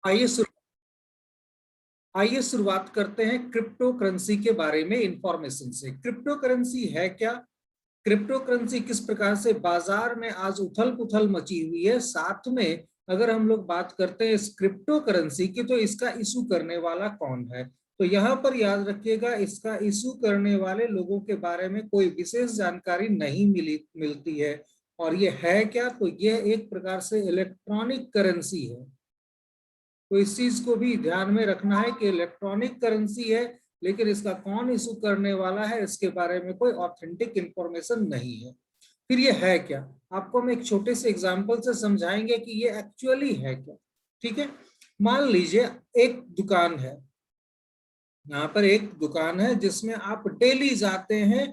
आइए आइए शुरुआत करते हैं क्रिप्टो करेंसी के बारे में इंफॉर्मेशन से। क्रिप्टो करेंसी है क्या, क्रिप्टो करेंसी किस प्रकार से बाजार में आज उथल पुथल मची हुई है, साथ में अगर हम लोग बात करते हैं इस क्रिप्टो करेंसी की तो इसका इशू करने वाला कौन है। तो यहाँ पर याद रखिएगा, इसका इशू करने वाले लोगों के बारे में कोई विशेष जानकारी नहीं मिलती है। और ये है क्या, तो यह एक प्रकार से इलेक्ट्रॉनिक करेंसी है। तो इस चीज को भी ध्यान में रखना है कि इलेक्ट्रॉनिक करेंसी है, लेकिन इसका कौन इशू करने वाला है इसके बारे में कोई ऑथेंटिक इंफॉर्मेशन नहीं है। फिर ये है क्या, आपको हम एक छोटे से एग्जांपल से समझाएंगे कि ये एक्चुअली है क्या। ठीक है, मान लीजिए एक दुकान है, यहाँ पर एक दुकान है जिसमें आप डेली जाते हैं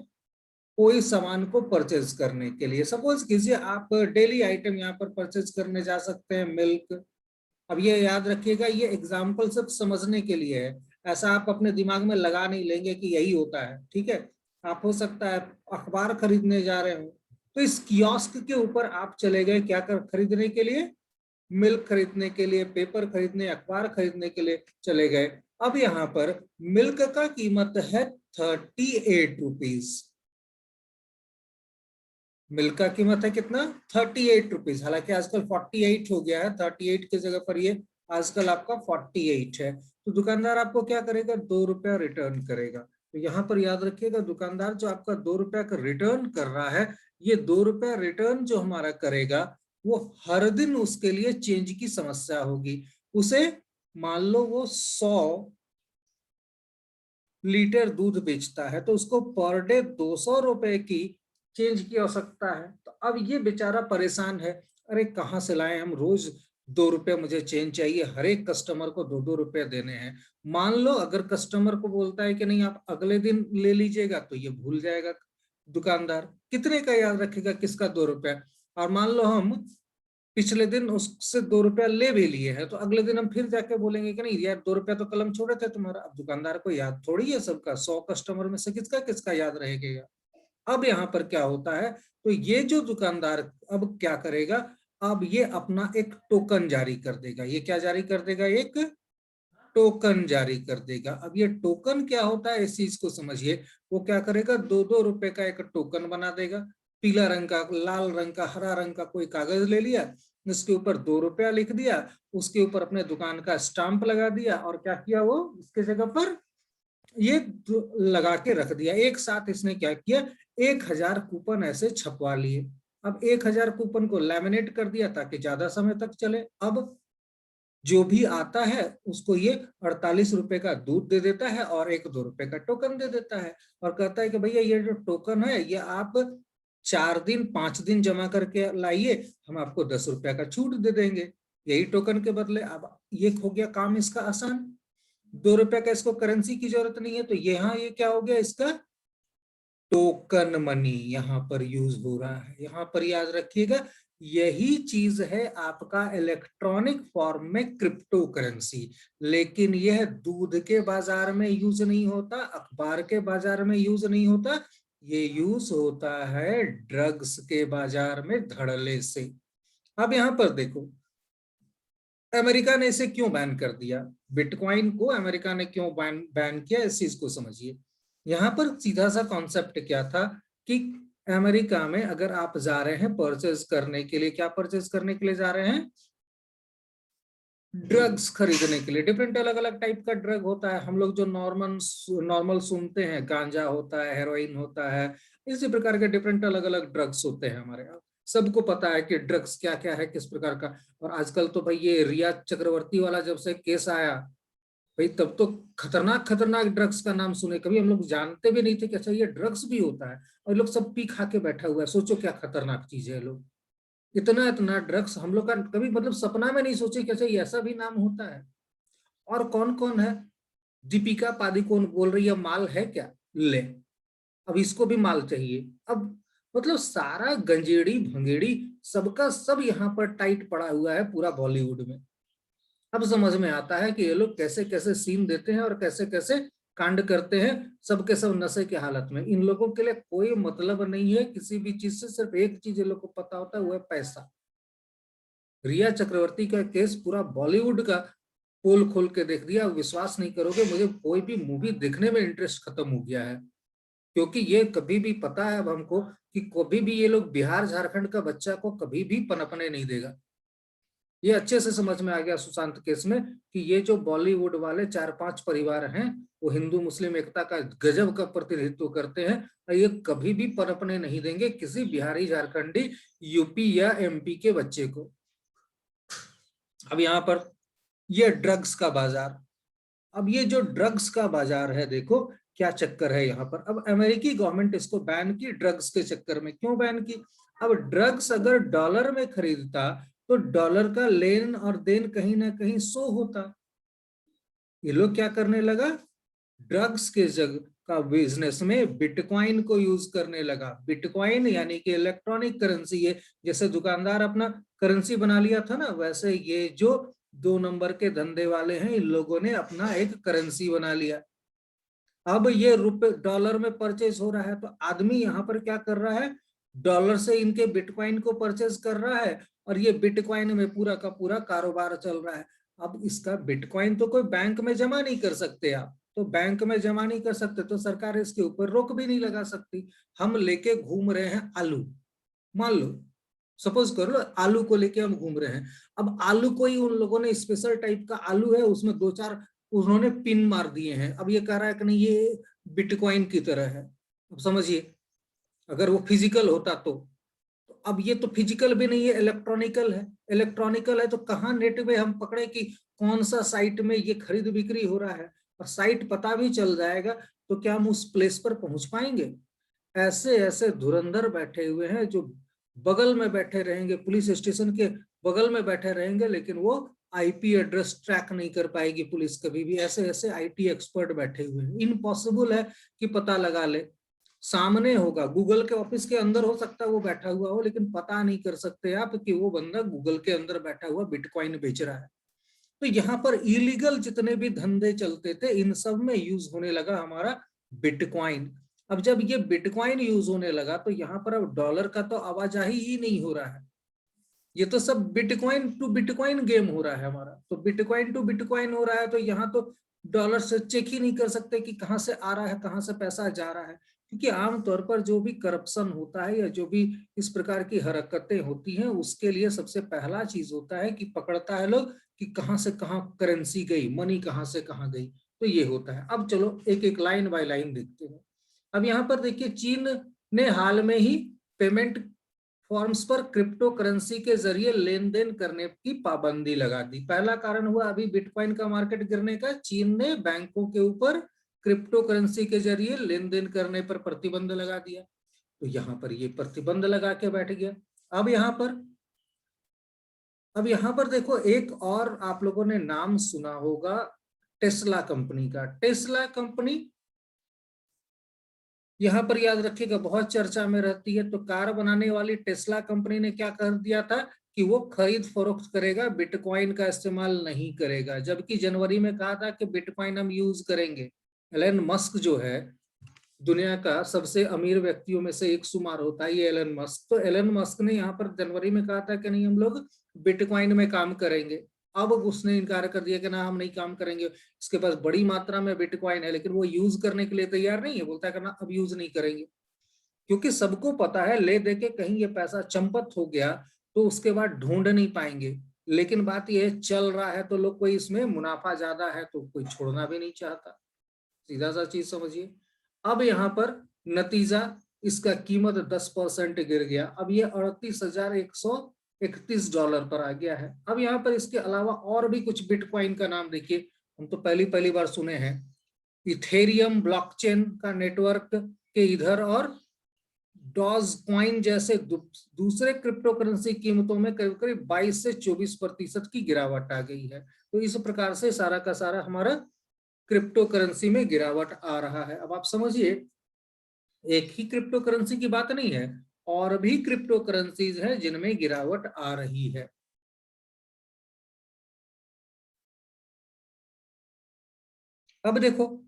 कोई सामान को परचेज करने के लिए। सपोज कीजिए आप डेली आइटम यहाँ पर परचेज करने जा सकते हैं, मिल्क। अब ये याद रखिएगा, ये एग्जाम्पल सिर्फ समझने के लिए है, ऐसा आप अपने दिमाग में लगा नहीं लेंगे कि यही होता है। ठीक है, आप हो सकता है अखबार खरीदने जा रहे हो, तो इस कियोस्क के ऊपर आप चले गए क्या कर खरीदने के लिए, मिल्क खरीदने के लिए, पेपर खरीदने, अखबार खरीदने के लिए चले गए। अब यहाँ पर मिल्क का कीमत है 38 रुपीज। मिल्क का कीमत है कितना, 38 रुपीज। हालांकि आजकल 48 हो गया है, 38 की जगह पर ये आजकल आपका 48 है। तो दुकानदार आपको क्या करेगा, 2 रुपया रिटर्न करेगा। तो यहाँ पर याद रखिएगा, दुकानदार जो आपका 2 रुपया का रिटर्न कर रहा है, ये 2 रुपया रिटर्न जो हमारा करेगा वो हर दिन उसके लिए चेंज की समस्या होगी। उसे मान लो वो 100 लीटर दूध बेचता है, तो उसको पर डे 200 रुपए की चेंज की आवश्यकता है। तो अब ये बेचारा परेशान है, अरे कहाँ से लाए हम, रोज 2 रुपये मुझे चेंज चाहिए, हर एक कस्टमर को 2-2 रुपये देने हैं। मान लो अगर कस्टमर को बोलता है कि नहीं आप अगले दिन ले लीजिएगा, तो ये भूल जाएगा दुकानदार, कितने का याद रखेगा, किसका 2 रुपया। और मान लो हम पिछले दिन उससे 2 रुपया ले भी लिए हैं, तो अगले दिन हम फिर जाके बोलेंगे कि नहीं यार 2 रुपया तो कल हम छोड़े थे तुम्हारा। अब दुकानदार को याद थोड़ी है सबका, 100 कस्टमर में से किसका किसका याद रहेगा। अब यहाँ पर क्या होता है, तो ये जो दुकानदार अब क्या करेगा, अब ये अपना एक टोकन जारी कर देगा। ये क्या जारी कर देगा, एक टोकन जारी कर देगा। अब ये टोकन क्या होता है इस चीज को समझिए। वो क्या करेगा, 2-2 रुपए का एक टोकन बना देगा, पीला रंग का, लाल रंग का, हरा रंग का कोई कागज ले लिया, उसके ऊपर 2 रुपया लिख दिया, उसके ऊपर अपने दुकान का स्टाम्प लगा दिया, और क्या किया वो उसके जगह पर ये लगा के रख दिया। एक साथ इसने क्या किया, 1000 कूपन ऐसे छपवा लिए। अब 1000 कूपन को लैमिनेट कर दिया ताकि ज्यादा समय तक चले। अब जो भी आता है उसको ये 48 रुपए का दूध दे देता है और एक 2 रुपए का टोकन दे देता है, और कहता है कि भैया ये जो टोकन है ये आप 4 दिन 5 दिन जमा करके लाइए, हम आपको 10 रुपया का छूट दे देंगे यही टोकन के बदले। अब ये हो गया काम इसका आसान, 2 रुपया का इसको करेंसी की जरूरत नहीं है। तो यहाँ ये क्या हो गया, इसका टोकन मनी यहाँ पर यूज हो रहा है। यहाँ पर याद रखिएगा, यही चीज है आपका इलेक्ट्रॉनिक फॉर्म में क्रिप्टो करेंसी। लेकिन यह दूध के बाजार में यूज नहीं होता, अखबार के बाजार में यूज नहीं होता, ये यूज होता है ड्रग्स के बाजार में धड़ल्ले से। अब यहाँ पर देखो, अमेरिका ने इसे क्यों बैन कर दिया, बिटकॉइन को अमेरिका ने क्यों बैन किया, इस चीज को समझिए। यहाँ पर सीधा सा कॉन्सेप्ट क्या था कि अमेरिका में अगर आप जा रहे हैं परचेज करने के लिए, क्या परचेज करने के लिए जा रहे हैं, ड्रग्स खरीदने के लिए। डिफरेंट अलग अलग टाइप का ड्रग होता है, हम लोग जो नॉर्मल सुनते हैं, गांजा होता है, हेरोइन होता है, इसी प्रकार के डिफरेंट अलग अलग ड्रग्स होते हैं हमारे यहाँ। सबको पता है कि ड्रग्स क्या क्या है, किस प्रकार का। और आजकल तो भाई ये रिया चक्रवर्ती वाला जब से केस आया, भाई तब तो खतरनाक खतरनाक ड्रग्स का नाम सुने, कभी हम लोग जानते भी नहीं थे कि अच्छा ये ड्रग्स भी होता है, और लोग सब पी खा के बैठा हुआ है। सोचो क्या खतरनाक चीज है, लोग इतना इतना ड्रग्स हम लोग का कभी मतलब सपना में नहीं सोचे कि अच्छा ये ऐसा भी नाम होता है। और कौन कौन है, दीपिका पादुकोण बोल रही है माल है क्या, ले अब इसको भी माल चाहिए। अब मतलब सारा गंजेड़ी भंगेड़ी सबका सब यहाँ पर टाइट पड़ा हुआ है पूरा बॉलीवुड में। अब समझ में आता है कि ये लोग कैसे कैसे सीन देते हैं और कैसे कैसे कांड करते हैं, सबके सब नशे की हालत में। इन लोगों के लिए कोई मतलब नहीं है किसी भी चीज से, सिर्फ एक चीज इन लोग को पता होता है, वो है पैसा। रिया चक्रवर्ती का केस पूरा बॉलीवुड का पोल खोल के देख दिया, विश्वास नहीं करोगे, मुझे कोई भी मूवी देखने में इंटरेस्ट खत्म हो गया है। क्योंकि ये कभी भी पता है अब हमको कि कभी भी ये लोग बिहार झारखंड का बच्चा को कभी भी पनपने नहीं देगा। ये अच्छे से समझ में आ गया सुशांत केस में कि ये जो बॉलीवुड वाले 4-5 परिवार हैं वो हिंदू मुस्लिम एकता का गजब का प्रतिनिधित्व करते हैं और ये कभी भी पनपने नहीं देंगे किसी बिहारी झारखंडी यूपी या एमपी के बच्चे को। अब यहाँ पर ये ड्रग्स का बाजार, अब ये जो ड्रग्स का बाजार है देखो क्या चक्कर है यहाँ पर। अब अमेरिकी गवर्नमेंट इसको बैन की, ड्रग्स के चक्कर में। क्यों बैन की? अब ड्रग्स अगर डॉलर में खरीदता तो डॉलर का लेन और देन कहीं ना कहीं शो होता। ये लोग क्या करने लगा, ड्रग्स के जग का बिजनेस में बिटकॉइन को यूज करने लगा। बिटकॉइन यानी कि इलेक्ट्रॉनिक करेंसी है। जैसे दुकानदार अपना करेंसी बना लिया था ना, वैसे ये जो 2 नंबर के धंधे वाले हैं इन लोगों ने अपना एक करेंसी बना लिया। अब ये रुपए डॉलर में परचेज हो रहा है तो आदमी यहाँ पर क्या कर रहा है, डॉलर से इनके बिटकॉइन को परचेज कर रहा है और ये बिटकॉइन में पूरा का पूरा कारोबार चल रहा है। अब इसका बिटकॉइन तो कोई बैंक में जमा नहीं कर सकते आप, तो बैंक में जमा नहीं कर सकते तो सरकार इसके ऊपर रोक भी नहीं लगा सकती। हम लेके घूम रहे हैं आलू, मान लो सपोज कर लो आलू को लेके हम घूम रहे हैं। अब आलू को ही उन लोगों ने स्पेशल टाइप का आलू है, उसमें 2-4 उन्होंने पिन मार दिए हैं। अब ये कह रहा है कि नहीं ये बिटकॉइन की तरह है। अब समझिए अगर वो फिजिकल होता तो अब ये तो फिजिकल भी नहीं है, इलेक्ट्रॉनिकल है। इलेक्ट्रॉनिकल है तो कहाँ नेट में हम पकड़े कि कौन सा साइट में ये खरीद बिक्री हो रहा है, और साइट पता भी चल जाएगा तो क्या हम उस प्लेस पर पहुंच पाएंगे? ऐसे ऐसे धुरंधर बैठे हुए हैं जो बगल में बैठे रहेंगे, पुलिस स्टेशन के बगल में बैठे रहेंगे, लेकिन वो आईपी एड्रेस ट्रैक नहीं कर पाएगी पुलिस कभी भी। ऐसे ऐसे आईटी एक्सपर्ट बैठे हुए हैं, इम्पॉसिबल है कि पता लगा ले। सामने होगा, गूगल के ऑफिस के अंदर हो सकता है वो बैठा हुआ हो, लेकिन पता नहीं कर सकते आप कि वो बंदा गूगल के अंदर बैठा हुआ बिटकॉइन बेच रहा है। तो यहाँ पर इलीगल जितने भी धंधे चलते थे इन सब में यूज होने लगा हमारा बिटकॉइन। अब जब ये बिटकॉइन यूज होने लगा तो यहाँ पर अब डॉलर का तो आवाजाही ही नहीं हो रहा है, ये तो सब बिटकॉइन टू बिटकॉइन गेम हो रहा है हमारा। तो बिटकॉइन टू बिटकॉइन हो रहा है तो यहाँ तो डॉलर से चेक ही नहीं कर सकते कि कहाँ से आ रहा है कहाँ से पैसा जा रहा है। क्योंकि आमतौर पर जो भी करप्शन होता है या जो भी इस प्रकार की हरकतें होती हैं उसके लिए सबसे पहला चीज होता है कि पकड़ता है लोग कि कहाँ से कहाँ करेंसी गई, मनी कहाँ से कहाँ गई। तो ये होता है। अब चलो एक एक लाइन बाय लाइन देखते हैं। अब यहाँ पर देखिए चीन ने हाल में ही पेमेंट फॉर्म्स पर क्रिप्टो करेंसी के जरिए लेन देन करने की पाबंदी लगा दी। पहला कारण हुआ अभी बिटकॉइन का मार्केट गिरने का, चीन ने बैंकों के ऊपर क्रिप्टो करेंसी के जरिए लेन देन करने पर प्रतिबंध लगा दिया। तो यहाँ पर ये प्रतिबंध लगा के बैठ गया। अब यहाँ पर देखो एक और आप लोगों ने नाम सुना होगा टेस्ला कंपनी का। टेस्ला कंपनी यहाँ पर याद रखिएगा बहुत चर्चा में रहती है। तो कार बनाने वाली टेस्ला कंपनी ने क्या कर दिया था कि वो खरीद फरोख्त करेगा, बिटकॉइन का इस्तेमाल नहीं करेगा। जबकि जनवरी में कहा था कि बिटकॉइन हम यूज करेंगे। एलन मस्क जो है दुनिया का सबसे अमीर व्यक्तियों में से एक शुमार होता है ये एलन मस्क। तो एलन मस्क ने यहाँ पर जनवरी में कहा था कि नहीं हम लोग बिटकॉइन में काम करेंगे। अब उसने इनकार कर दिया कि ना हम नहीं काम करेंगे, इसके पास बड़ी मात्रा में बिटकॉइन है लेकिन वो यूज करने के लिए तैयार नहीं है। बोलता है कि ना अब यूज नहीं करेंगे, क्योंकि सबको पता है ले दे के कहीं ये पैसा चंपत हो गया तो उसके बाद ढूंढ नहीं पाएंगे। लेकिन बात यह चल रहा है तो लोग कोई इसमें मुनाफा ज्यादा है तो कोई छोड़ना भी नहीं चाहता। सीधा सा चीज समझिए। अब यहाँ पर नतीजा इसका कीमत 10% गिर गया। अब ये $38,131 पर आ गया है। अब यहाँ पर इसके अलावा और भी कुछ बिटकॉइन का नाम देखिए, हम तो पहली बार सुने हैं। इथेरियम ब्लॉकचेन का नेटवर्क के इधर और डॉज कॉइन जैसे दूसरे क्रिप्टो करेंसी कीमतों में करीब करीब 22 से 24% की गिरावट आ गई है। तो इस प्रकार से सारा का सारा हमारा क्रिप्टो करेंसी में गिरावट आ रहा है। अब आप समझिए एक ही क्रिप्टो करेंसी की बात नहीं है, और भी क्रिप्टो करेंसीज हैं जिनमें गिरावट आ रही है। अब देखो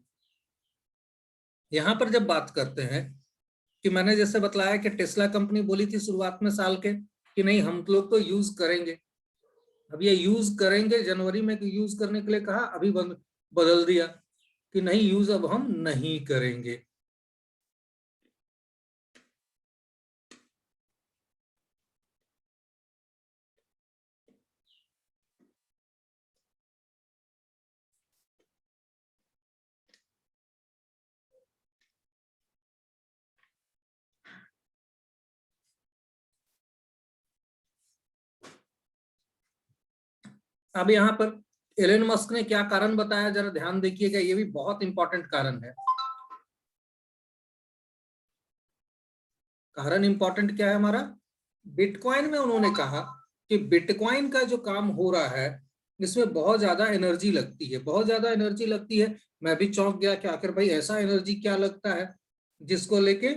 यहां पर जब बात करते हैं कि मैंने जैसे बतलाया कि टेस्ला कंपनी बोली थी शुरुआत में साल के कि नहीं हम लोग तो यूज करेंगे, अब ये यूज करेंगे जनवरी में, कि यूज करने के लिए कहा, अभी बदल दिया कि नहीं, यूज अब हम नहीं करेंगे। अब यहाँ पर एलन मस्क ने क्या कारण बताया, जरा ध्यान देखिएगा, ये भी बहुत इंपॉर्टेंट कारण है। कारण इंपॉर्टेंट क्या है हमारा, बिटकॉइन में उन्होंने कहा कि बिटकॉइन का जो काम हो रहा है इसमें बहुत ज्यादा एनर्जी लगती है, बहुत ज्यादा एनर्जी लगती है। मैं भी चौंक गया कि आखिर भाई ऐसा एनर्जी क्या लगता है जिसको लेके,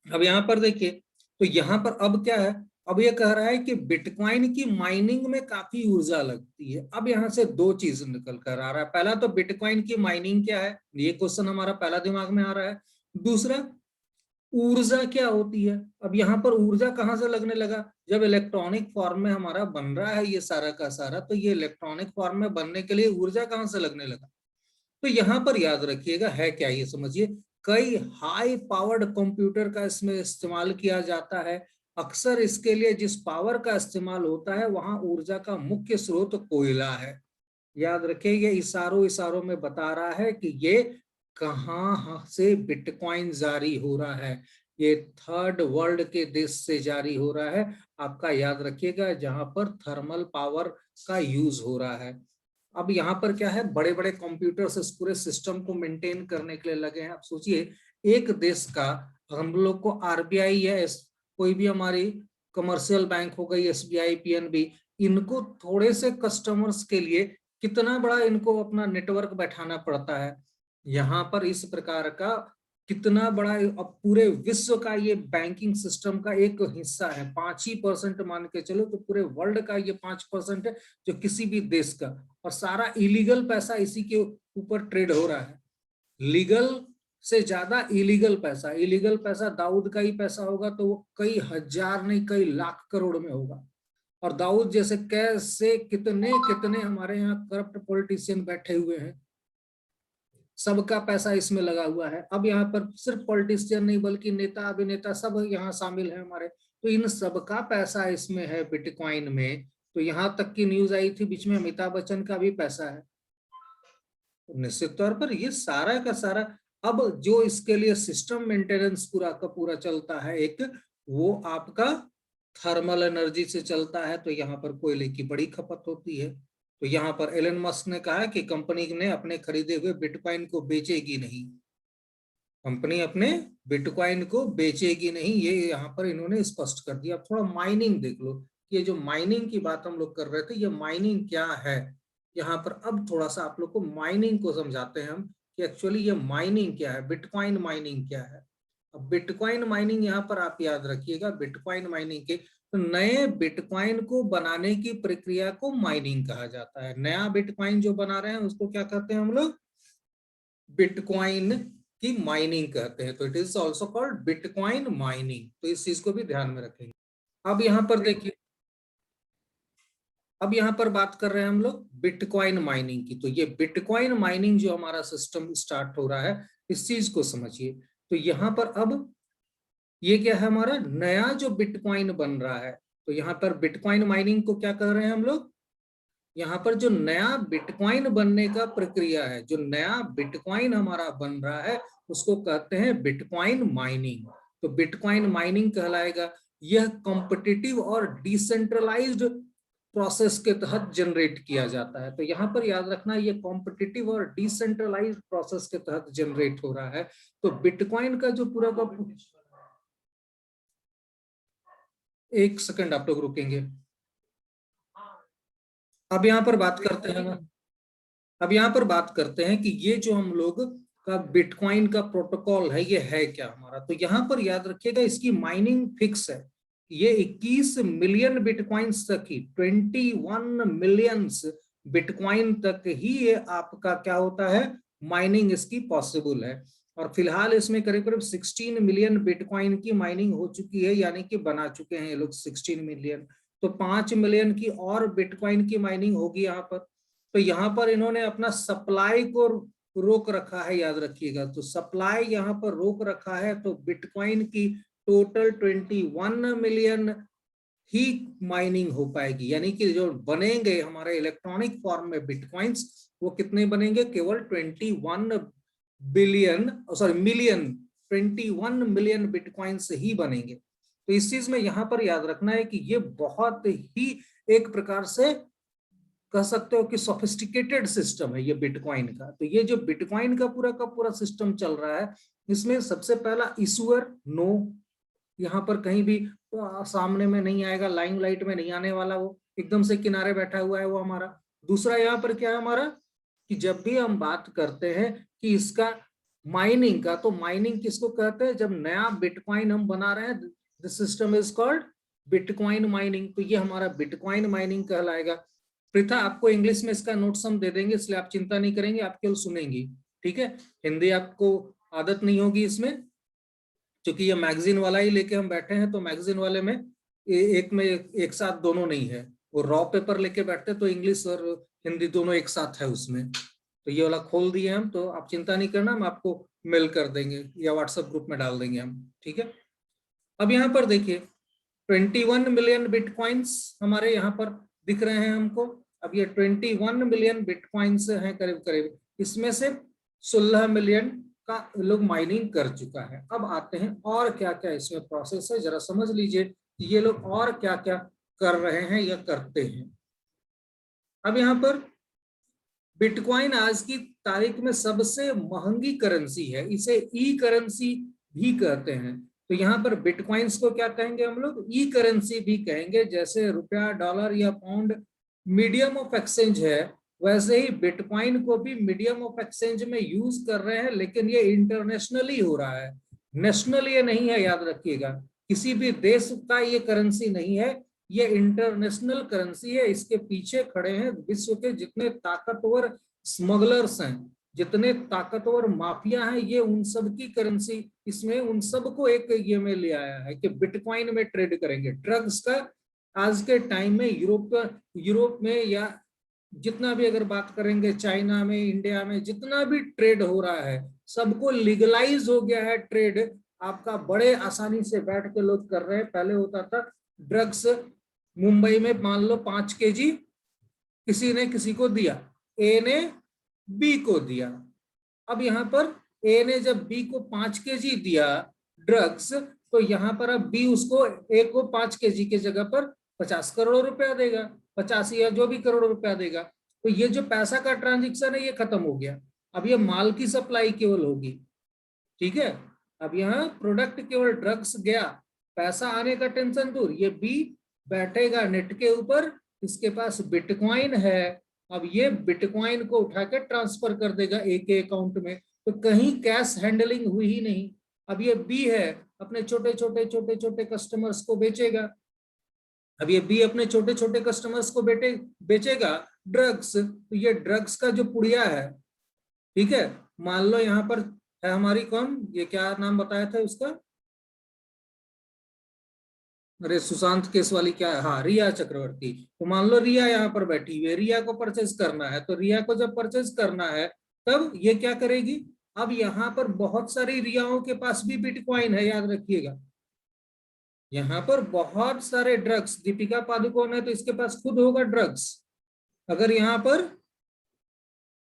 अब यहाँ पर देखिए, तो यहाँ पर अब क्या है, अब ये कह रहा है कि बिटकॉइन की माइनिंग में काफी ऊर्जा लगती है। अब यहाँ से दो चीज निकल कर आ रहा है, पहला तो बिटकॉइन की माइनिंग क्या है, ये क्वेश्चन हमारा पहला दिमाग में आ रहा है। दूसरा, ऊर्जा क्या होती है। अब यहाँ पर ऊर्जा कहाँ से लगने लगा, जब इलेक्ट्रॉनिक फॉर्म में हमारा बन रहा है ये सारा का सारा, तो ये इलेक्ट्रॉनिक फॉर्म में बनने के लिए ऊर्जा कहाँ से लगने लगा। तो यहाँ पर याद रखिएगा है क्या, ये समझिए, कई हाई पावर्ड कंप्यूटर का इसमें इस्तेमाल किया जाता है। अक्सर इसके लिए जिस पावर का इस्तेमाल होता है वहां ऊर्जा का मुख्य स्रोत कोयला है। याद रखिए, ये इशारों इशारों में बता रहा है कि ये कहां से बिटकॉइन जारी हो रहा है, ये थर्ड वर्ल्ड के देश से जारी हो रहा है। आपका याद रखिएगा, जहां पर थर्मल पावर का यूज हो रहा है। अब यहाँ पर क्या है, बड़े बड़े कंप्यूटर्स इस पूरे सिस्टम को मेंटेन करने के लिए लगे हैं। आप सोचिए, एक देश का, हम लोग को आरबीआई या कोई भी हमारी कमर्शियल बैंक हो गई, एसबीआई, पीएनबी, इनको थोड़े से कस्टमर्स के लिए कितना बड़ा इनको अपना नेटवर्क बैठाना पड़ता है। यहाँ पर इस प्रकार का कितना बड़ा, अब पूरे विश्व का ये बैंकिंग सिस्टम का एक हिस्सा है। 5% मान के चलो तो पूरे वर्ल्ड का ये 5% है जो किसी भी देश का, और सारा इलीगल पैसा इसी के ऊपर ट्रेड हो रहा है। लीगल से ज्यादा इलीगल पैसा, इलीगल पैसा दाऊद का ही पैसा होगा तो वो कई हजार नहीं कई लाख करोड़ में होगा। और दाऊद जैसे कैसे कितने कितने हमारे यहाँ करप्ट पॉलिटिशियन बैठे हुए हैं, सबका पैसा इसमें लगा हुआ है। अब यहाँ पर सिर्फ पॉलिटिशियन नहीं बल्कि नेता अभिनेता सब यहाँ शामिल है हमारे, तो इन सबका पैसा इसमें है बिटकॉइन में। तो यहाँ तक की न्यूज आई थी बीच में, अमिताभ बच्चन का भी पैसा है। तो निश्चित तौर पर ये सारा का सारा, अब जो इसके लिए सिस्टम मेंटेनेंस पूरा का पूरा चलता है एक, वो आपका थर्मल एनर्जी से चलता है। तो यहाँ पर कोयले की बड़ी खपत होती है। तो यहाँ पर एलन मस्क ने कहा कि कंपनी ने अपने खरीदे हुए बिटकॉइन को बेचेगी नहीं, कंपनी अपने बिटकॉइन को बेचेगी नहीं, ये यहाँ पर इन्होंने स्पष्ट कर दिया। अब थोड़ा माइनिंग देख लो, ये जो माइनिंग की बात हम लोग कर रहे थे, ये माइनिंग क्या है। यहाँ पर अब थोड़ा सा आप लोग को माइनिंग को समझाते हैं हम कि एक्चुअली ये माइनिंग क्या है, बिटकॉइन माइनिंग क्या है। अब बिटकॉइन माइनिंग यहाँ पर आप याद रखिएगा, बिटकॉइन माइनिंग के, तो नए बिटकॉइन को बनाने की प्रक्रिया को माइनिंग कहा जाता है। नया बिटकॉइन जो बना रहे हैं उसको क्या कहते हैं हम लोग, बिटकॉइन की माइनिंग कहते हैं। तो it is also called bitcoin mining, तो इस चीज को भी ध्यान में रखेंगे। अब यहाँ पर देखिए, अब यहाँ पर बात कर रहे हैं हम लोग बिटकॉइन माइनिंग की। तो ये बिटकॉइन माइनिंग जो हमारा सिस्टम स्टार्ट हो रहा है, इस चीज को समझिए। तो यहाँ पर अब ये क्या है, हमारा नया जो बिटकॉइन बन रहा है, तो यहाँ पर बिटकॉइन माइनिंग को क्या कर रहे हैं हम लोग, यहाँ पर जो नया बिटकॉइन बनने का प्रक्रिया है, जो नया बिटकॉइन हमारा बन रहा है, उसको कहते हैं बिटकॉइन माइनिंग। तो बिटकॉइन माइनिंग कहलाएगा। यह कॉम्पिटिटिव और डिसेंट्रलाइज्ड प्रोसेस के तहत जनरेट किया जाता है। तो यहाँ पर याद रखना, ये कॉम्पिटिटिव और डिसेंट्रलाइज्ड प्रोसेस के तहत जनरेट हो रहा है। तो बिटकॉइन का जो पूरा का, एक सेकंड आप लोग रुकेंगे। अब यहाँ पर बात करते हैं अब यहाँ पर बात करते हैं कि ये जो हम लोग का बिटकॉइन का प्रोटोकॉल है ये है क्या हमारा। तो यहाँ पर याद रखिएगा इसकी माइनिंग फिक्स है। ये 21 मिलियन बिटकॉइंस तक ही 21 मिलियंस बिटकॉइन तक ही ये आपका क्या होता है माइनिंग इसकी पॉसिबल है। और फिलहाल इसमें करीब करीब 16 मिलियन बिटकॉइन की माइनिंग हो चुकी है, यानी कि बना चुके हैं ये लोग 16 मिलियन। तो 5 मिलियन की और बिटकॉइन की माइनिंग होगी यहाँ पर। तो यहाँ पर इन्होंने अपना सप्लाई को रोक रखा है, याद रखिएगा। तो सप्लाई यहाँ पर रोक रखा है, तो बिटकॉइन की टोटल 21 मिलियन ही माइनिंग हो पाएगी, यानी कि जो बनेंगे हमारे इलेक्ट्रॉनिक फॉर्म में बिटकॉइंस वो कितने बनेंगे, केवल 21 billion sorry million 21 million bitcoins ही बनेंगे। तो इस चीज में यहां पर याद रखना है कि ये बहुत ही एक प्रकार से कह सकते हो कि सोफिस्टिकेटेड सिस्टम है ये बिटकॉइन का। तो ये जो बिटकॉइन का पूरा सिस्टम चल रहा है, इसमें सबसे पहला इशूअर नो, यहाँ पर कहीं भी तो सामने में नहीं आएगा, लाइमलाइट में नहीं आने वाला, वो एकदम से किनारे बैठा हुआ है वो हमारा। दूसरा यहाँ पर क्या है हमारा कि जब भी हम बात करते हैं कि इसका माइनिंग का, तो माइनिंग किसको कहते हैं, जब नया बिटकॉइन हम बना रहे हैं, the system is called bitcoin mining. तो ये हमारा बिटकॉइन माइनिंग कहलाएगा। पृथा आपको इंग्लिश में इसका नोट्स हम दे देंगे, इसलिए आप चिंता नहीं करेंगे, आप केवल सुनेंगी, ठीक है। हिंदी आपको आदत नहीं होगी इसमें, क्योंकि ये मैगजीन वाला ही लेके हम बैठे हैं। तो मैगजीन वाले में एक में एक साथ दोनों नहीं है, वो रॉ पेपर लेके बैठते तो इंग्लिश और हिंदी दोनों एक साथ है उसमें। तो ये वाला खोल दिए हम, तो आप चिंता नहीं करना, हम आपको मेल कर देंगे या व्हाट्सएप ग्रुप में डाल देंगे हम, ठीक है। अब यहाँ पर देखिए 21 मिलियन बिटकॉइंस हमारे यहाँ पर दिख रहे हैं हमको। अब ये 21 मिलियन बिटकॉइंस हैं करीब करीब, इसमें से 16 मिलियन का लोग माइनिंग कर चुका है। अब आते हैं और क्या क्या इसमें प्रोसेस है, जरा समझ लीजिए ये लोग और क्या क्या कर रहे हैं या करते हैं। अब यहाँ पर बिटकॉइन आज की तारीख में सबसे महंगी करेंसी है, इसे ई करेंसी भी कहते हैं। तो यहाँ पर बिटकॉइंस को क्या कहेंगे हम लोग, ई करेंसी भी कहेंगे। जैसे रुपया, डॉलर या पाउंड मीडियम ऑफ एक्सचेंज है, वैसे ही बिटकॉइन को भी मीडियम ऑफ एक्सचेंज में यूज कर रहे हैं, लेकिन ये इंटरनेशनली हो रहा है, नेशनल ये नहीं है, याद रखिएगा। किसी भी देश का ये करेंसी नहीं है, ये इंटरनेशनल करेंसी है। इसके पीछे खड़े हैं विश्व के जितने ताकतवर स्मगलर्स हैं, जितने ताकतवर माफिया हैं, ये उन सब की करेंसी, इसमें उन सबको एक ये में ले आया है कि बिटकॉइन में ट्रेड करेंगे। ड्रग्स का आज के टाइम में यूरोप में या जितना भी अगर बात करेंगे, चाइना में, इंडिया में जितना भी ट्रेड हो रहा है, सबको लीगलाइज हो गया है ट्रेड। आपका बड़े आसानी से बैठ के लोग कर रहे हैं। पहले होता था ड्रग्स मुंबई में मान लो 5 केजी किसी ने किसी को दिया, ए ने बी को दिया। अब यहाँ पर ए ने जब बी को 5 केजी दिया ड्रग्स, तो यहाँ पर अब बी उसको ए को 5 केजी के जगह पर 50 करोड़ रुपया देगा, 50 या जो भी करोड़ रुपया देगा। तो ये जो पैसा का ट्रांजेक्शन है ये खत्म हो गया। अब ये माल की सप्लाई केवल होगी, ठीक है। अब यहाँ प्रोडक्ट केवल ड्रग्स गया, पैसा आने का टेंशन दूर, ये बी बैठेगा नेट के ऊपर, इसके पास बिटकॉइन है। अब ये बिटकॉइन को उठा के ट्रांसफर कर देगा एक के अकाउंट में, तो कहीं कैश हैंडलिंग हुई ही नहीं। अब ये बी है, अपने छोटे छोटे कस्टमर्स को बेचेगा। अब ये बी अपने छोटे छोटे कस्टमर्स को बेचेगा ड्रग्स। तो ये ड्रग्स का जो पुड़िया है, ठीक है, मान लो यहाँ पर है हमारी कौन, ये क्या नाम बताया था उसका, अरे सुशांत केस वाली क्या है, हाँ रिया चक्रवर्ती। तो मान लो रिया यहाँ पर बैठी हुई है, रिया को परचेज करना है। तो रिया को जब परचेज करना है तब ये क्या करेगी, अब यहाँ पर बहुत सारी रियाओं के पास भी बिटकॉइन है, याद रखिएगा। यहाँ पर बहुत सारे ड्रग्स, दीपिका पादुकोण है तो इसके पास खुद होगा ड्रग्स। अगर यहाँ पर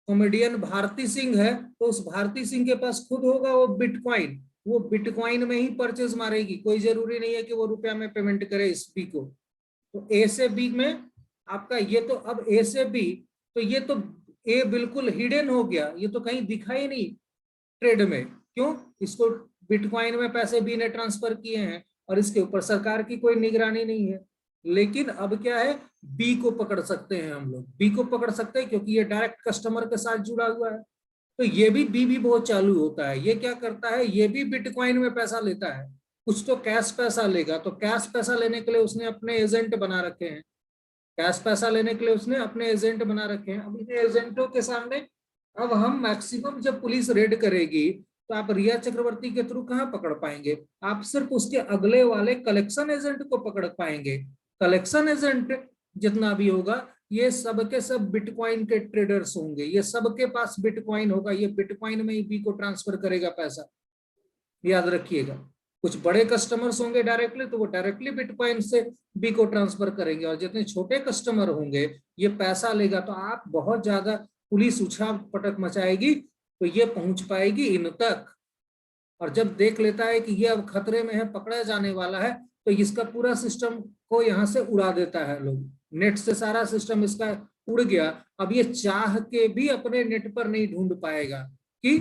कॉमेडियन भारती सिंह है तो उस भारती सिंह के पास खुद होगा वो बिटकॉइन, वो बिटकॉइन में ही परचेज मारेगी। कोई जरूरी नहीं है कि वो रुपया में पेमेंट करे इस बी को। तो ए से बी में आपका ये, तो अब ए से बी, तो ये तो ए बिल्कुल हिडन हो गया, ये तो कहीं दिखा ही नहीं ट्रेड में। क्यों, इसको बिटकॉइन में पैसे बी ने ट्रांसफर किए हैं और इसके ऊपर सरकार की कोई निगरानी नहीं है। लेकिन अब क्या है, बी को पकड़ सकते हैं हम लोग, बी को पकड़ सकते हैं क्योंकि ये डायरेक्ट कस्टमर के साथ जुड़ा हुआ है। तो ये भी बी भी बहुत चालू होता है। ये क्या करता है, ये भी बिटकॉइन में पैसा लेता है। कुछ तो कैश पैसा लेगा, तो कैश पैसा लेने के लिए उसने अपने एजेंट बना रखे हैं। कैश पैसा लेने के लिए उसने अपने एजेंट बना रखे हैं। अब इन एजेंटों के सामने अब हम मैक्सिमम जब पुलिस रेड करेगी तो आप रिया चक्रवर्ती के थ्रू कहाँ पकड़ पाएंगे, आप सिर्फ उसके अगले वाले कलेक्शन एजेंट को पकड़ पाएंगे। कलेक्शन एजेंट जितना भी होगा, ये सब के सब बिटकॉइन के ट्रेडर्स होंगे, ये सबके पास बिटकॉइन होगा, ये बिटकॉइन में ही बी को ट्रांसफर करेगा पैसा, याद रखिएगा। कुछ बड़े कस्टमर्स होंगे डायरेक्टली, तो वो डायरेक्टली बिटकॉइन से बी को ट्रांसफर करेंगे, और जितने छोटे कस्टमर होंगे ये पैसा लेगा तो आप बहुत ज्यादा पुलिस उछाल पटक मचाएगी, तो ये पहुंच पाएगी इन तक। और जब देख लेता है कि ये अब खतरे में है, पकड़ा जाने वाला है, तो इसका पूरा सिस्टम को यहाँ से उड़ा देता है लोग। नेट से सारा सिस्टम इसका उड़ गया। अब ये चाह के भी अपने नेट पर नहीं ढूंढ पाएगा कि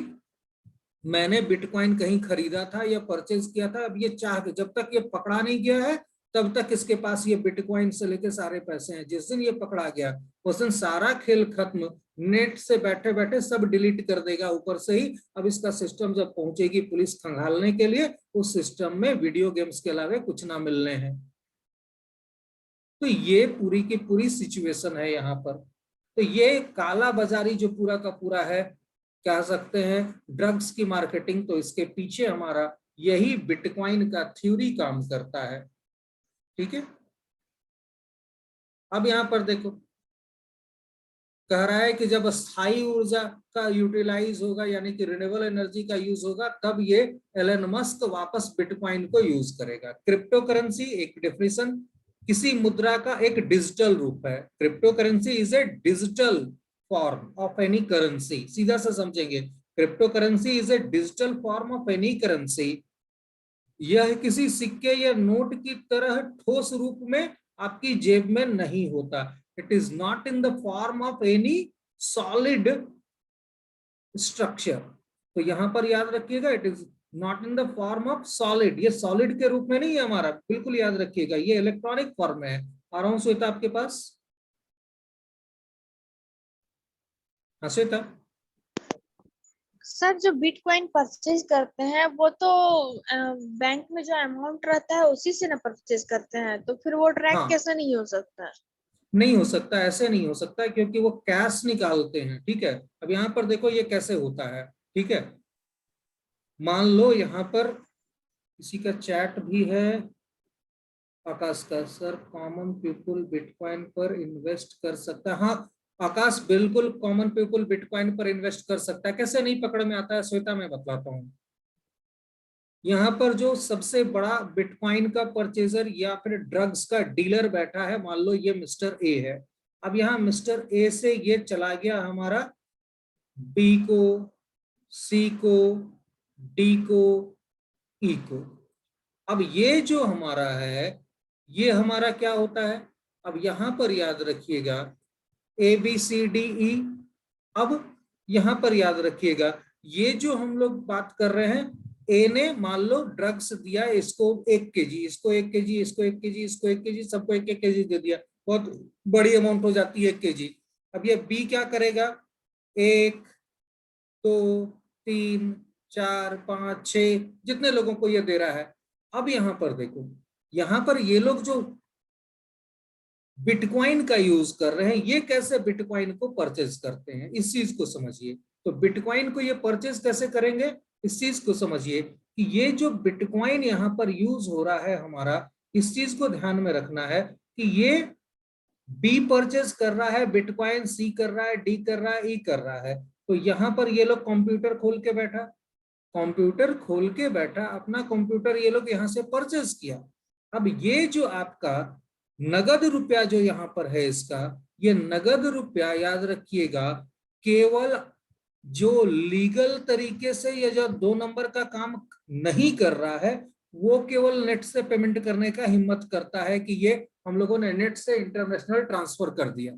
मैंने बिटकॉइन कहीं खरीदा था या परचेज किया था। अब ये चाह के, जब तक ये पकड़ा नहीं गया है तब तक इसके पास ये बिटकॉइन से लेके सारे पैसे हैं। जिस दिन ये पकड़ा गया उस दिन सारा खेल खत्म, नेट से बैठे बैठे सब डिलीट कर देगा ऊपर से ही। अब इसका सिस्टम जब पहुंचेगी पुलिस खंगालने के लिए, उस सिस्टम में वीडियो गेम्स के अलावा कुछ ना मिलने हैं। तो ये पूरी की पूरी सिचुएशन है यहाँ पर। तो ये काला बाजारी जो पूरा का पूरा है, कह सकते हैं ड्रग्स की मार्केटिंग, तो इसके पीछे हमारा यही बिटकॉइन का थ्योरी काम करता है। ठीक है, अब यहां पर देखो कह रहा है कि जब स्थायी ऊर्जा का यूटिलाइज होगा, यानी कि रिन्यूएबल एनर्जी का यूज होगा, तब ये एलन मस्क वापस बिटकॉइन को यूज करेगा। क्रिप्टो करेंसी एक डेफिनेशन, किसी मुद्रा का एक डिजिटल रूप है। Crypto currency is a digital form of any currency. सीधा से समझेंगे, crypto currency is a digital form of any currency. यह किसी सिक्के या नोट की तरह ठोस रूप में आपकी जेब में नहीं होता। It is not in the form of any solid structure. तो यहां पर याद रखिएगा, it is not in the form of solid. ये सॉलिड के रूप में नहीं है हमारा, बिल्कुल याद रखिएगा, ये इलेक्ट्रॉनिक फॉर्म में है। आ रहा हूं श्वेता आपके पास। हाँ श्वेता। सर जो बिटकॉइन परचेज करते हैं वो तो बैंक में जो अमाउंट रहता है उसी से ना परचेज करते हैं, तो फिर वो ट्रैक हाँ, कैसे नहीं हो सकता है? नहीं हो सकता, ऐसे नहीं हो सकता, क्योंकि वो कैश निकालते हैं। ठीक है, अब यहाँ पर देखो ये कैसे होता है। ठीक है, मान लो यहाँ पर किसी का चैट भी है, आकाश का, सर कॉमन पीपल बिटकॉइन पर इन्वेस्ट कर सकता है। हाँ आकाश, बिल्कुल कॉमन पीपल बिटकॉइन पर इन्वेस्ट कर सकता है। कैसे नहीं पकड़ में आता है श्वेता, मैं बतलाता हूँ। यहाँ पर जो सबसे बड़ा बिटकॉइन का परचेजर या फिर ड्रग्स का डीलर बैठा है, मान लो ये मिस्टर ए है। अब यहाँ मिस्टर ए से ये चला गया हमारा बी को, सी को, डी को, ई को। अब ये जो हमारा है, ये हमारा क्या होता है, अब यहां पर याद रखिएगा A B C D E. अब यहां पर याद रखिएगा, ये जो हम लोग बात कर रहे हैं, ए ने मान लो ड्रग्स दिया, इसको 1 kg, इसको 1 kg, इसको 1 kg, इसको 1 kg, सबको 1-1 kg दे दिया, बहुत बड़ी अमाउंट हो जाती है 1 kg। अब ये बी क्या करेगा, 1, 2, 3, 4, 5, 6 जितने लोगों को ये दे रहा है। अब यहां पर देखो, यहां पर ये लोग जो बिटकॉइन का यूज कर रहे हैं, ये कैसे बिटकॉइन को परचेज करते हैं, इस चीज को समझिए। तो बिटकॉइन को ये परचेज कैसे करेंगे, इस चीज को समझिए कि ये जो बिटकॉइन यहाँ पर यूज हो रहा है हमारा, इस चीज को ध्यान में रखना है कि ये बी परचेज कर रहा है बिटकॉइन, सी कर रहा है, डी कर रहा है, ई कर रहा है। तो यहाँ पर ये लोग कंप्यूटर खोल के बैठा, कंप्यूटर खोल के बैठा, अपना कंप्यूटर ये लोग यहाँ से परचेज किया। अब ये जो आपका नगद रुपया जो यहाँ पर है इसका, ये नगद रुपया याद रखिएगा, केवल जो लीगल तरीके से ये जो 2 नंबर का काम नहीं कर रहा है, वो केवल नेट से पेमेंट करने का हिम्मत करता है कि ये हम लोगों ने नेट से इंटरनेशनल ट्रांसफर कर दिया।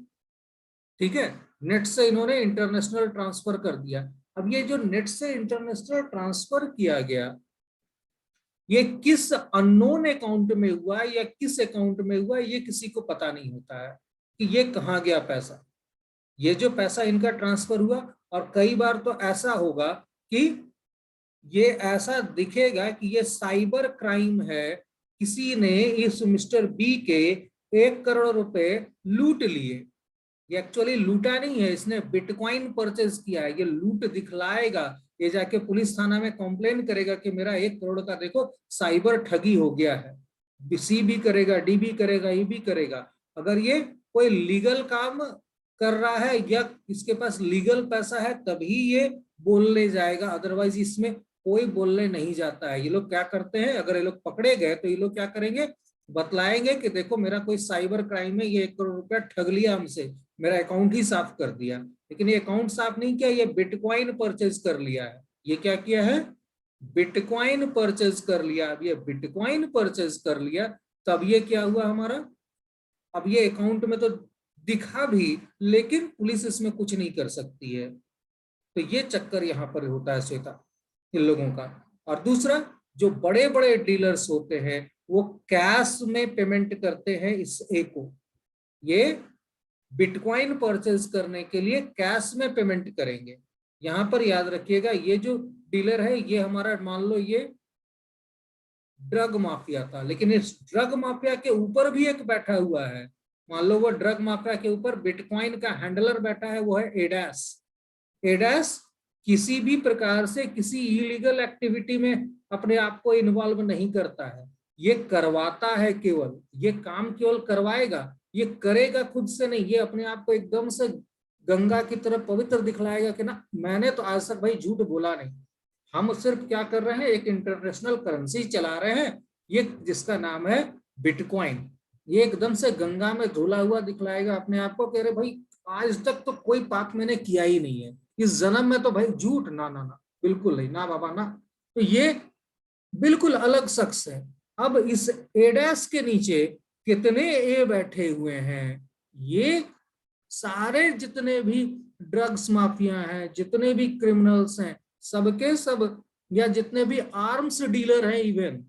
ठीक है, नेट से इन्होंने इंटरनेशनल ट्रांसफर कर दिया। अब ये जो नेट से इंटरनेशनल ट्रांसफर किया गया, ये किस अननोन अकाउंट में हुआ या किस अकाउंट में हुआ ये किसी को पता नहीं होता है कि ये कहाँ गया पैसा। ये जो पैसा इनका ट्रांसफर हुआ, और कई बार तो ऐसा होगा कि ये ऐसा दिखेगा कि ये साइबर क्राइम है, किसी ने इस मिस्टर बी के 1 करोड़ रुपए लूट लिए। ये एक्चुअली लूटा नहीं है, इसने बिटकॉइन परचेज किया है, ये लूट दिखलाएगा। ये जाके पुलिस थाना में कंप्लेन करेगा कि मेरा 1 करोड़ का देखो साइबर ठगी हो गया है। सी भी करेगा, डी भी करेगा, ई भी करेगा। अगर ये कोई लीगल काम कर रहा है या इसके पास लीगल पैसा है तभी ये बोलने जाएगा, अदरवाइज इसमें कोई बोलने नहीं जाता है। ये लोग क्या करते हैं, अगर ये लोग पकड़े गए तो ये लोग क्या करेंगे, बतलाएंगे कि देखो मेरा कोई साइबर क्राइम में ये 1 करोड़ रुपया ठग लिया हमसे, मेरा अकाउंट ही साफ कर दिया। लेकिन ये अकाउंट साफ नहीं किया, ये बिटकॉइन परचेज कर लिया है। ये क्या किया है, बिटकॉइन परचेज कर लिया। अब ये बिटकॉइन परचेज कर लिया तब ये क्या हुआ हमारा, अब ये अकाउंट में तो दिखा भी लेकिन पुलिस इसमें कुछ नहीं कर सकती है। तो ये चक्कर यहाँ पर होता है श्वेता इन लोगों का। और दूसरा, जो बड़े बड़े डीलर्स होते हैं वो कैश में पेमेंट करते हैं इस ए को। ये बिटकॉइन परचेज करने के लिए कैश में पेमेंट करेंगे। यहां पर याद रखिएगा, ये जो डीलर है ये हमारा मान लो ये ड्रग माफिया था, लेकिन इस ड्रग माफिया के ऊपर भी एक बैठा हुआ है। मान लो वो ड्रग माफिया के ऊपर बिटकॉइन का हैंडलर बैठा है, वो है एडास। एडास किसी भी प्रकार से किसी इलीगल एक्टिविटी में अपने आप को इन्वॉल्व नहीं करता है, ये करवाता है केवल, ये काम केवल करवाएगा, ये करेगा खुद से नहीं। ये अपने आप को एकदम से गंगा की तरह पवित्र दिखलाएगा कि ना मैंने तो आज तक भाई झूठ बोला नहीं, हम सिर्फ क्या कर रहे हैं, एक इंटरनेशनल करेंसी चला रहे हैं, ये जिसका नाम है बिटकॉइन। ये एकदम से गंगा में धुला हुआ दिखलाएगा अपने आप को, कह रहे भाई आज तक तो कोई पाप मैंने किया ही नहीं है, इस जन्म में तो भाई झूठ ना ना ना बिल्कुल नहीं, ना बाबा ना। तो ये बिल्कुल अलग शख्स है। अब इस एडास के नीचे कितने ए बैठे हुए हैं, ये सारे जितने भी ड्रग्स माफिया हैं, जितने भी क्रिमिनल्स हैं, सबके सब, या जितने भी आर्म्स डीलर हैं इवन,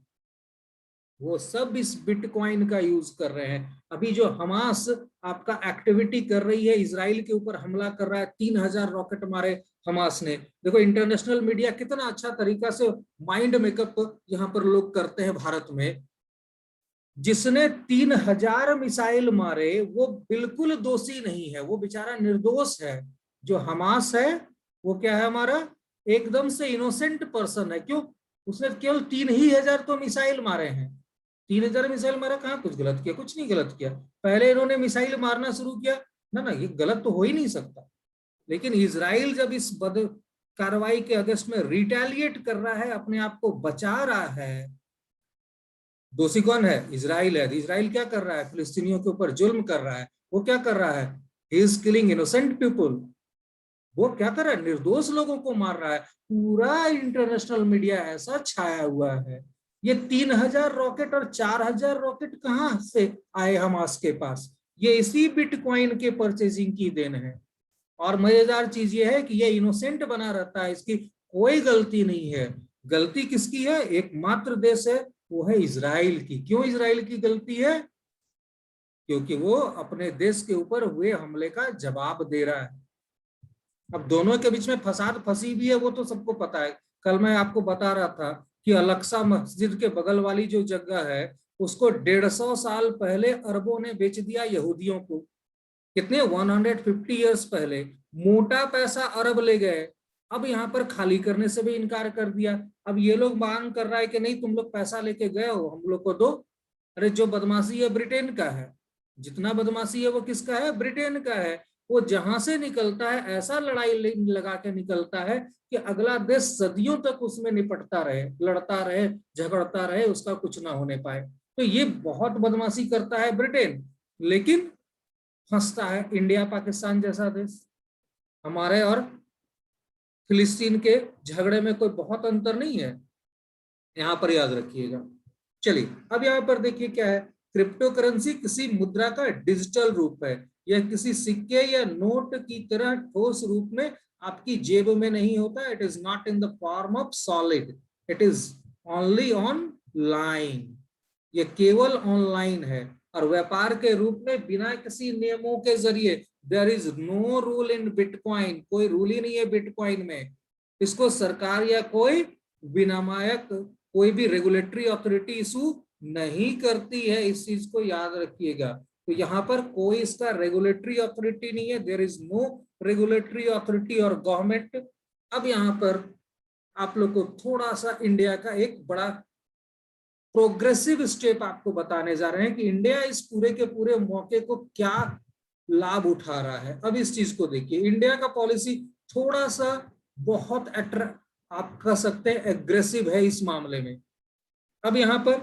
वो सब इस बिटकॉइन का यूज कर रहे हैं। अभी जो हमास आपका एक्टिविटी कर रही है, इजराइल के ऊपर हमला कर रहा है, 3000 रॉकेट मारे हमास ने। देखो इंटरनेशनल मीडिया कितना अच्छा तरीका से माइंड मेकअप यहाँ पर लोग करते हैं भारत में। जिसने 3000 मिसाइल मारे वो बिल्कुल दोषी नहीं है, वो बेचारा निर्दोष है। जो हमास है वो क्या है हमारा, एकदम से इनोसेंट पर्सन है। क्यों, उसने केवल 3000 तो मिसाइल मारे हैं। 3000 मिसाइल मारा, कहाँ कुछ गलत किया, कुछ नहीं गलत किया। पहले इन्होंने मिसाइल मारना शुरू किया ना, ना ये गलत तो हो ही नहीं सकता। लेकिन इजराइल जब इस बद कार्रवाई के अगेंस्ट में रिटेलिएट कर रहा है, अपने आप को बचा रहा है, दोषी कौन है, इजराइल है। इजराइल क्या कर रहा है, फिलिस्तीनियों के ऊपर जुल्म कर रहा है। वो क्या कर रहा है, he is killing innocent people. वो क्या कर रहा है, निर्दोष लोगों को मार रहा है। पूरा इंटरनेशनल मीडिया ऐसा छाया हुआ है। ये 3000 रॉकेट और 4000 रॉकेट कहां से आए हमास के पास, ये इसी बिटकॉइन के परचेजिंग की देन है। और मजेदार चीज ये है कि ये इनोसेंट बना रहता है, इसकी कोई गलती नहीं है। गलती किसकी है, एकमात्र देश है वो है इजराइल की। क्यों इजराइल की गलती है, क्योंकि वो अपने देश के ऊपर हुए हमले का जवाब दे रहा है। अब दोनों के बीच में फसाद फंसी भी है, वो तो सबको पता है। कल मैं आपको बता रहा था कि अलक्सा मस्जिद के बगल वाली जो जगह है उसको 150 साल पहले अरबों ने बेच दिया यहूदियों को। कितने, 150 ईयर्स पहले। मोटा पैसा अरब ले गए, अब यहाँ पर खाली करने से भी इनकार कर दिया। अब ये लोग मांग कर रहा है कि नहीं तुम लोग पैसा लेके गए हो, हम लोग को दो। अरे जो बदमाशी है ब्रिटेन का है, जितना बदमाशी है वो किसका है, ब्रिटेन का है। वो जहां से निकलता है ऐसा लड़ाई लगा के निकलता है कि अगला देश सदियों तक उसमें निपटता रहे, लड़ता रहे, झगड़ता रहे, उसका कुछ ना होने पाए। तो ये बहुत बदमाशी करता है ब्रिटेन, लेकिन फंसता है इंडिया पाकिस्तान जैसा देश। हमारे और फिलिस्तीन के झगड़े में कोई बहुत अंतर नहीं है, यहां पर याद रखिएगा। चलिए अब यहाँ पर देखिए क्या है, क्रिप्टो करेंसी किसी मुद्रा का डिजिटल रूप है। यह किसी सिक्के या नोट की तरह ठोस रूप में आपकी जेब में नहीं होता। It is not in the form of solid, it is only on online, ये केवल ऑनलाइन है और व्यापार के रूप में बिना किसी नियमों के जरिए। There is no rule in bitcoin, कोई रूल ही नहीं है बिटकॉइन में। इसको सरकार या कोई विनियामक, कोई भी रेगुलेटरी अथॉरिटी इशू नहीं करती है, इस चीज को याद रखिएगा। तो यहाँ पर कोई इसका रेगुलेटरी अथॉरिटी नहीं है, there is no regulatory authority और गवर्नमेंट। अब यहाँ पर आप लोग को थोड़ा सा इंडिया का एक बड़ा प्रोग्रेसिव स्टेप आपको बताने जा रहे हैं कि इंडिया इस पूरे के पूरे मौके को क्या लाभ उठा रहा है। अब इस चीज को देखिए, इंडिया का पॉलिसी थोड़ा सा बहुत आप कह सकते हैं एग्रेसिव है इस मामले में। अब यहाँ पर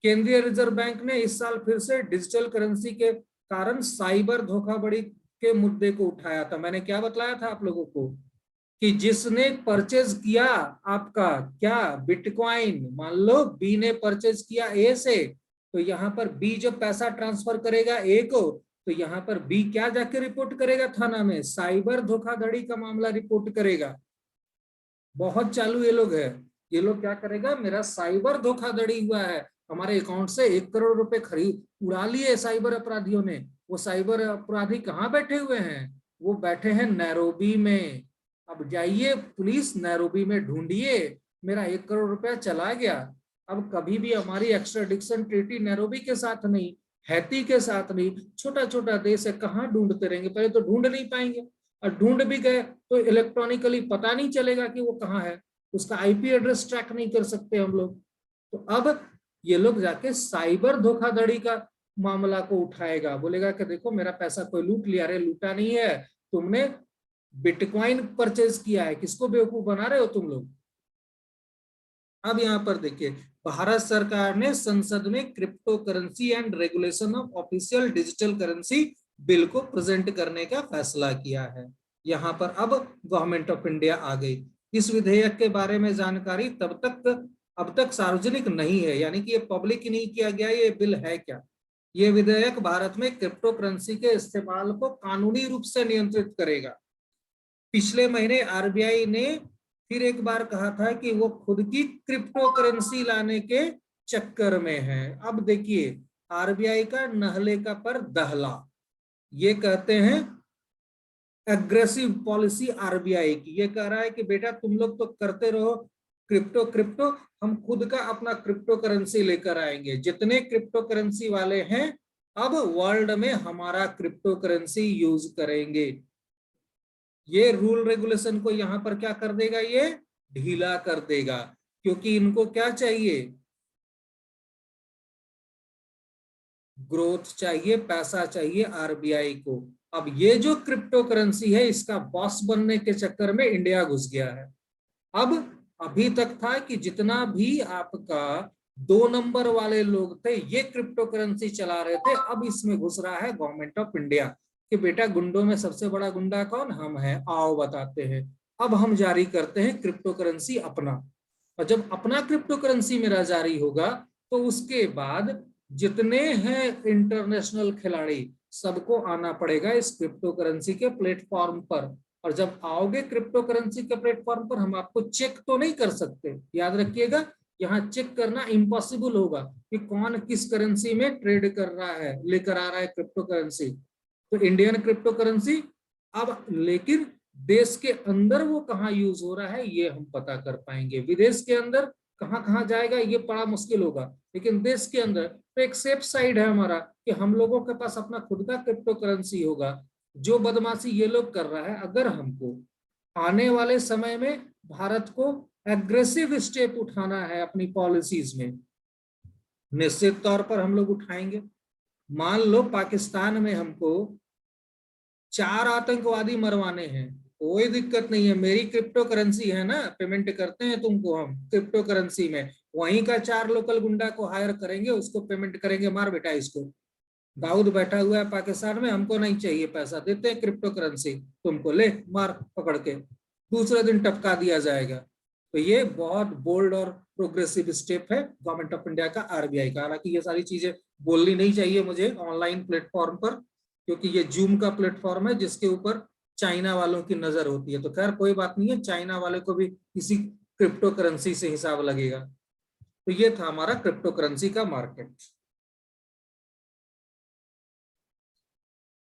केंद्रीय रिजर्व बैंक ने इस साल फिर से डिजिटल करेंसी के कारण साइबर धोखाधड़ी के मुद्दे को उठाया था। मैंने क्या बतलाया था आप लोगों को कि जिसने परचेज किया आपका क्या बिटकॉइन, मान लो बी ने परचेज किया ए से, तो यहाँ पर बी जब पैसा ट्रांसफर करेगा ए को, तो यहाँ पर बी क्या जाके रिपोर्ट करेगा थाना में, साइबर धोखाधड़ी का मामला रिपोर्ट करेगा। बहुत चालू ये लोग है, ये लोग क्या करेगा, मेरा साइबर धोखाधड़ी हुआ है, हमारे अकाउंट से 1 करोड़ रुपए खरीद उड़ा लिए साइबर अपराधियों ने। वो साइबर अपराधी कहाँ बैठे हुए हैं, वो बैठे हैं नैरोबी में। अब जाइए पुलिस नैरोबी में ढूंढिए, मेरा 1 करोड़ रुपया चला गया। अब कभी भी हमारी एक्स्ट्राडिक्शन ट्रीटी नैरोबी के साथ नहीं, हैती के साथ नहीं, छोटा छोटा देश है, कहाँ ढूंढते रहेंगे, पहले तो ढूंढ नहीं पाएंगे, और ढूंढ भी गए तो इलेक्ट्रॉनिकली पता नहीं चलेगा कि वो कहाँ है, उसका आईपी एड्रेस ट्रैक नहीं कर सकते हम लोग। तो अब ये लोग जाके साइबर धोखाधड़ी का मामला को उठाएगा, बोलेगा कि देखो मेरा पैसा कोई लूट लिया। अरे लूटा नहीं है, तुमने बिटकॉइन परचेज किया है, किसको बेवकूफ बना रहे हो तुम लोग। अब यहाँ पर देखिए, भारत सरकार ने संसद में crypto currency and regulation of official digital currency bill को प्रेजेंट करने का फैसला किया है। यहाँ पर अब गवर्नमेंट ऑफ इंडिया आ गई। इस विधेयक के बारे में जानकारी अब तक सार्वजनिक नहीं है, यानी कि ये पब्लिक ही नहीं किया गया ये बिल है क्या। ये विधेयक भारत में क्रिप्टो करेंसी के इस्तेमाल को कानूनी रूप से नियंत्रित करेगा। पिछले महीने आरबीआई ने फिर एक बार कहा था कि वो खुद की क्रिप्टो करेंसी लाने के चक्कर में है। अब देखिए आरबीआई का नहले का पर दहला, ये कहते हैं एग्रेसिव पॉलिसी आरबीआई की। ये कह रहा है कि बेटा तुम लोग तो करते रहो क्रिप्टो, हम खुद का अपना क्रिप्टो करेंसी लेकर आएंगे। जितने क्रिप्टो करेंसी वाले हैं अब वर्ल्ड में हमारा क्रिप्टो करेंसी यूज करेंगे। ये रूल रेगुलेशन को यहां पर क्या कर देगा, ये ढीला कर देगा, क्योंकि इनको क्या चाहिए, ग्रोथ चाहिए, पैसा चाहिए आरबीआई को। अब ये जो क्रिप्टो करेंसी है इसका बॉस बनने के चक्कर में इंडिया घुस गया है। अब अभी तक था कि जितना भी आपका 2 नंबर वाले लोग थे ये क्रिप्टो करेंसी चला रहे थे, अब इसमें घुस रहा है गवर्नमेंट ऑफ इंडिया कि बेटा गुंडों में सबसे बड़ा गुंडा कौन, हम हैं, आओ बताते हैं। अब हम जारी करते हैं क्रिप्टो करेंसी अपना, और जब अपना क्रिप्टो करेंसी मेरा जारी होगा तो उसके बाद जितने हैं इंटरनेशनल खिलाड़ी सबको आना पड़ेगा इस क्रिप्टो करेंसी के प्लेटफॉर्म पर। और जब आओगे क्रिप्टो करेंसी के प्लेटफॉर्म पर हम आपको चेक तो नहीं कर सकते, याद रखिएगा, यहाँ चेक करना इम्पॉसिबल होगा कि कौन किस करेंसी में ट्रेड कर रहा है, लेकर आ रहा है क्रिप्टो करेंसी। तो इंडियन क्रिप्टो करेंसी अब, लेकिन देश के अंदर वो कहाँ यूज हो रहा है ये हम पता कर पाएंगे। विदेश के अंदर कहाँ कहाँ जाएगा ये बड़ा मुश्किल होगा, लेकिन देश के अंदर तो एक सेफ साइड है हमारा कि हम लोगों के पास अपना खुद का क्रिप्टो करेंसी होगा। जो बदमाशी ये लोग कर रहा है, अगर हमको आने वाले समय में भारत को एग्रेसिव स्टेप उठाना है अपनी पॉलिसीज में, निश्चित तौर पर हम लोग उठाएंगे। मान लो पाकिस्तान में हमको 4 आतंकवादी मरवाने हैं, कोई दिक्कत नहीं है, मेरी क्रिप्टो करेंसी है ना, पेमेंट करते हैं तुमको हम क्रिप्टो करेंसी में, वहीं का 4 लोकल गुंडा को हायर करेंगे, उसको पेमेंट करेंगे, मार बेटा इसको। दाऊद बैठा हुआ है पाकिस्तान में, हमको नहीं चाहिए पैसा, देते हैं क्रिप्टो करेंसी, तुमको ले मार पकड़ के, दूसरे दिन टपका दिया जाएगा। तो ये बहुत बोल्ड और प्रोग्रेसिव स्टेप है गवर्नमेंट ऑफ इंडिया का, आरबीआई का। हालांकि ये सारी चीजें बोलनी नहीं चाहिए मुझे ऑनलाइन प्लेटफॉर्म पर, क्योंकि ये जूम का प्लेटफॉर्म है जिसके ऊपर चाइना वालों की नजर होती है। तो खैर कोई बात नहीं है, चाइना वाले को भी किसी क्रिप्टो करेंसी से हिसाब लगेगा। तो ये था हमारा क्रिप्टो करेंसी का मार्केट।